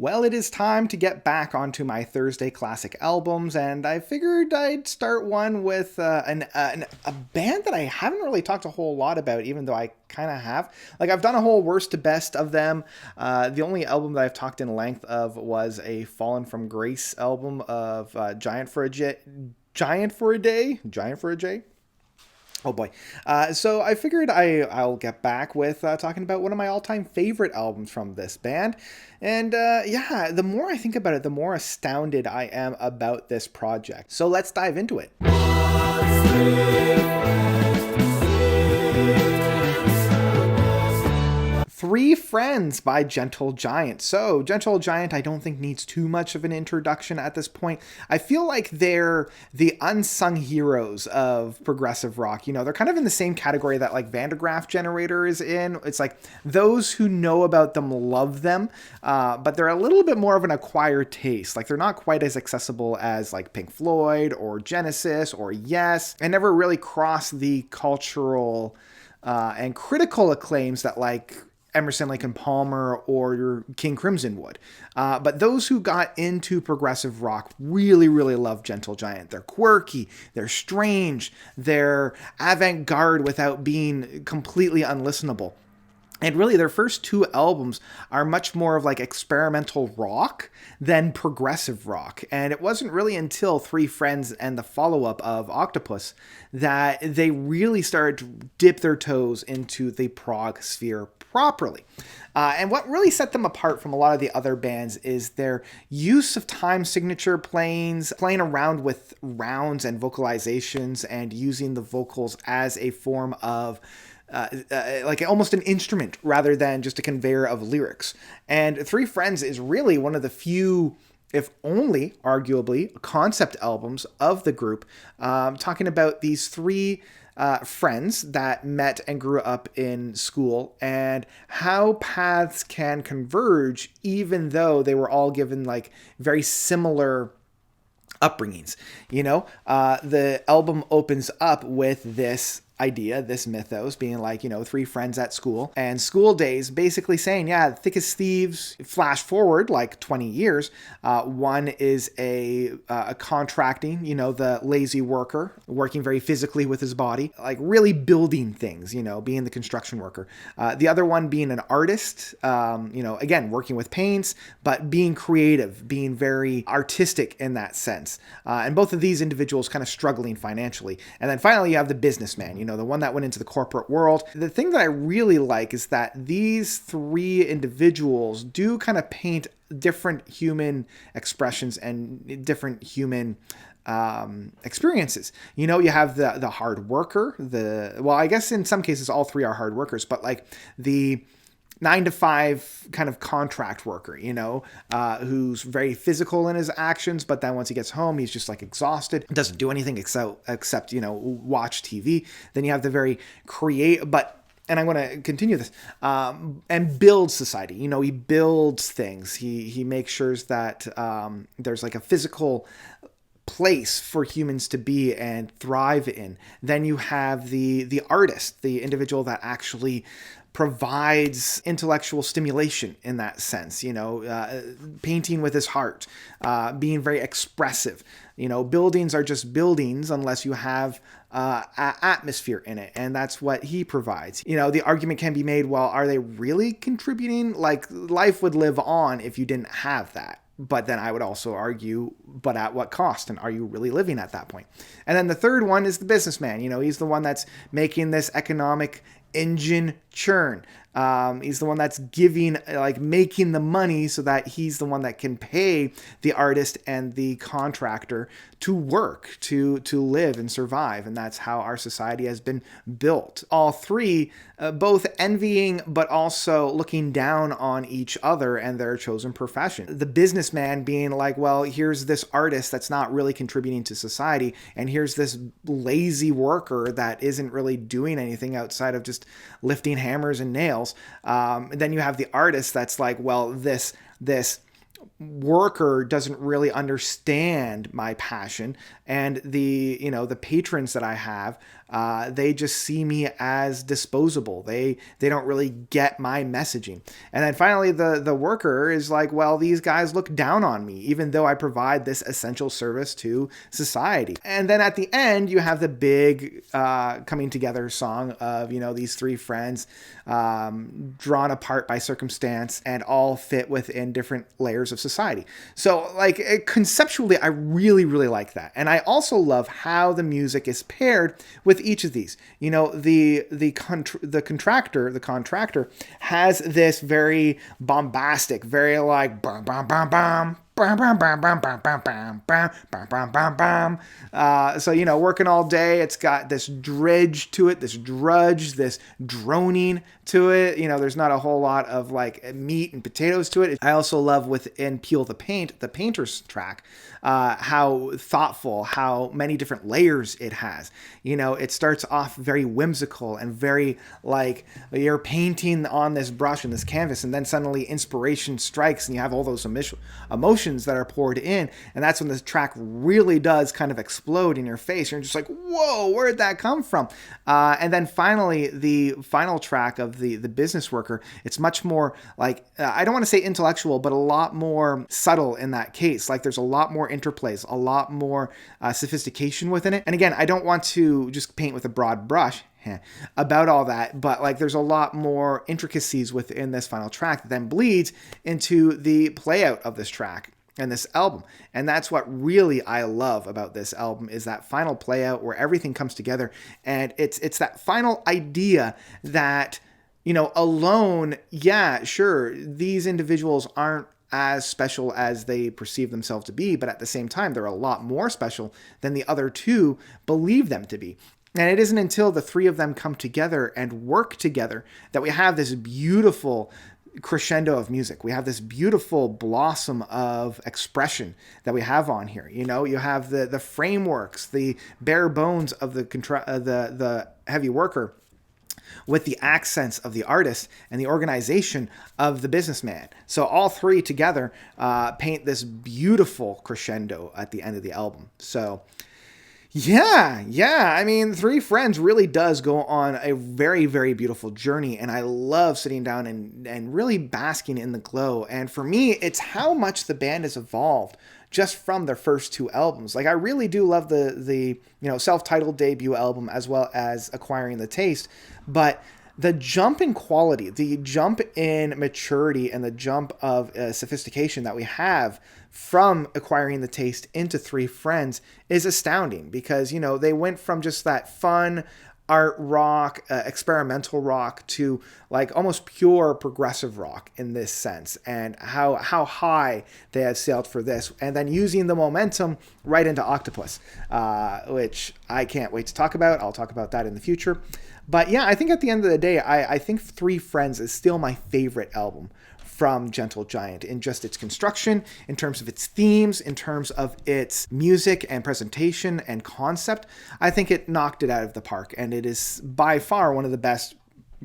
Well, it is time to get back onto my Thursday classic albums, and I figured I'd start one with a band that I haven't really talked a whole lot about, even though I kind of have. Like, I've done a whole worst to best of them. The only album that I've talked in length of was a Fallen from Grace album of Giant for a J. Oh boy. So I figured I'll get back with talking about one of my all-time favorite albums from this band. And yeah, the more I think about it, the more astounded I am about this project. So let's dive into it. Three Friends by Gentle Giant. So, Gentle Giant, I don't think needs too much of an introduction at this point. I feel like they're the unsung heroes of progressive rock. You know, they're kind of in the same category that like Vandergraaf Generator is in. It's like those who know about them love them, but they're a little bit more of an acquired taste. Like they're not quite as accessible as like Pink Floyd or Genesis or Yes, and never really crossed the cultural and critical acclaims that like Emerson, Lake and Palmer or King Crimson would. But those who got into progressive rock really, really love Gentle Giant. They're quirky, they're strange, they're avant-garde without being completely unlistenable. And really, their first two albums are much more of like experimental rock than progressive rock. And it wasn't really until Three Friends and the follow-up of Octopus that they really started to dip their toes into the prog sphere properly. And what really set them apart from a lot of the other bands is their use of time signature planes, playing around with rounds and vocalizations and using the vocals as a form of like almost an instrument rather than just a conveyor of lyrics. And Three Friends is really one of the few, if only arguably, concept albums of the group, talking about these three friends that met and grew up in school and how paths can converge even though they were all given like very similar upbringings. You know, the album opens up with this idea, this mythos being like, you know, three friends at school and school days basically saying, yeah, thick as thieves, flash forward like 20 years. One is a contracting, you know, the lazy worker, working very physically with his body, like really building things, you know, being the construction worker. The other one being an artist, you know, again, working with paints, but being creative, being very artistic in that sense. And both of these individuals kind of struggling financially. And then finally, you have the businessman, you know, the one that went into the corporate world. The thing that I really like is that these three individuals do kind of paint different human expressions and different human experiences. You know, you have the hard worker, well, I guess in some cases all three are hard workers, but like the 9-to-5 kind of contract worker, you know, who's very physical in his actions, but then once he gets home, he's just like exhausted, doesn't do anything except, you know, watch TV. Then you have the very and I'm going to continue this, and build society. You know, he builds things. He makes sure that there's like a physical place for humans to be and thrive in. Then you have the artist, the individual that actually provides intellectual stimulation in that sense, you know, painting with his heart, being very expressive. You know, buildings are just buildings unless you have atmosphere in it, and that's what he provides. You know, the argument can be made, well, are they really contributing? Like, life would live on if you didn't have that. But then I would also argue, but at what cost? And are you really living at that point? And then the third one is the businessman. You know, he's the one that's making this economic engine churn. He's the one that's making the money so that he's the one that can pay the artist and the contractor to work, to live and survive. And that's how our society has been built. All three, both envying, but also looking down on each other and their chosen profession. The businessman being like, well, here's this artist that's not really contributing to society. And here's this lazy worker that isn't really doing anything outside of just lifting hammers and nails. Then you have the artist that's like, well, this worker doesn't really understand my passion, and the patrons that I have, they just see me as disposable. They don't really get my messaging. And then finally the worker is like, well, these guys look down on me even though I provide this essential service to society. And then at the end you have the big coming together song of these three friends drawn apart by circumstance and all fit within different layers of society. So conceptually, I really, really like that. And I also love how the music is paired with each of these. The contractor has this very bombastic, very like bam bam bam bam. So working all day, it's got this drudge to it, this droning to it. There's not a whole lot of like meat and potatoes to it. I also love within Peel the Paint, the painter's track, how thoughtful, how many different layers it has. It starts off very whimsical and very like you're painting on this brush and this canvas, and then suddenly inspiration strikes and you have all those emotions that are poured in, and that's when the track really does kind of explode in your face. You're just like, whoa, where did that come from? And then finally, the final track of the business worker, it's much more like, I don't want to say intellectual, but a lot more subtle in that case. Like there's a lot more interplays, a lot more sophistication within it. And again, I don't want to just paint with a broad brush about all that, but like there's a lot more intricacies within this final track that then bleeds into the play out of this track and this album. And that's what really I love about this album, is that final play out where everything comes together. And it's that final idea that, alone, yeah, sure, these individuals aren't as special as they perceive themselves to be, but at the same time, they're a lot more special than the other two believe them to be. And it isn't until the three of them come together and work together that we have this beautiful crescendo of music. We have this beautiful blossom of expression that we have on here. You have the frameworks, the bare bones of the heavy worker, with the accents of the artist and the organization of the businessman. So all three together paint this beautiful crescendo at the end of the album. So yeah. I mean, Three Friends really does go on a very, very beautiful journey. And I love sitting down and really basking in the glow. And for me, it's how much the band has evolved just from their first two albums. Like, I really do love the self-titled debut album as well as Acquiring the Taste. But the jump in quality, the jump in maturity, and the jump of sophistication that we have from Acquiring the Taste into Three Friends is astounding, because, they went from just that fun art rock, experimental rock, to like almost pure progressive rock in this sense, and how high they have sailed for this, and then using the momentum right into Octopus, which I can't wait to talk about. I'll talk about that in the future. But yeah, I think at the end of the day, I think Three Friends is still my favorite album from Gentle Giant, in just its construction, in terms of its themes, in terms of its music and presentation and concept. I think it knocked it out of the park, and it is by far one of the best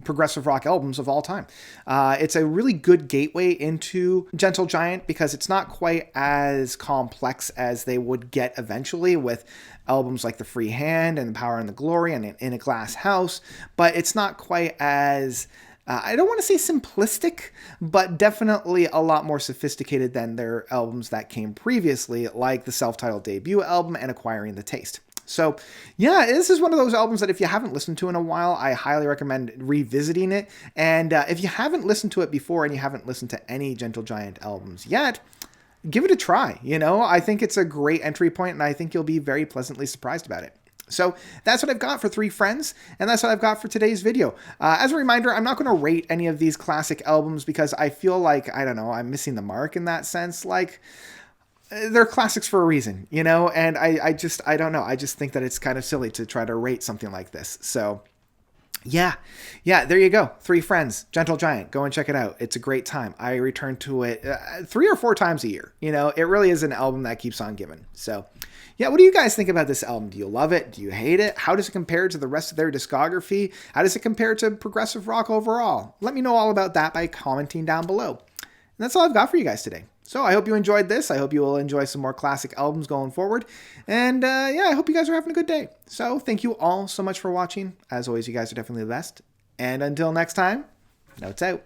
progressive rock albums of all time. It's a really good gateway into Gentle Giant, because it's not quite as complex as they would get eventually with albums like The Free Hand and The Power and the Glory and In a Glass House, but it's not quite as I don't want to say simplistic, but definitely a lot more sophisticated than their albums that came previously, like the self-titled debut album and Acquiring the Taste. So yeah, this is one of those albums that if you haven't listened to in a while, I highly recommend revisiting it. And if you haven't listened to it before and you haven't listened to any Gentle Giant albums yet, give it a try. I think it's a great entry point, and I think you'll be very pleasantly surprised about it. So that's what I've got for Three Friends, and that's what I've got for today's video. As a reminder, I'm not going to rate any of these classic albums, because I feel like, I don't know, I'm missing the mark in that sense. Like, they're classics for a reason, and I don't know. I just think that it's kind of silly to try to rate something like this. So yeah, there you go. Three Friends, Gentle Giant. Go and check it out. It's a great time. I return to it 3 or 4 times a year. It really is an album that keeps on giving. So yeah, what do you guys think about this album? Do you love it? Do you hate it? How does it compare to the rest of their discography? How does it compare to progressive rock overall? Let me know all about that by commenting down below. And that's all I've got for you guys today. So I hope you enjoyed this. I hope you will enjoy some more classic albums going forward. And yeah, I hope you guys are having a good day. So thank you all so much for watching. As always, you guys are definitely the best. And until next time, notes out.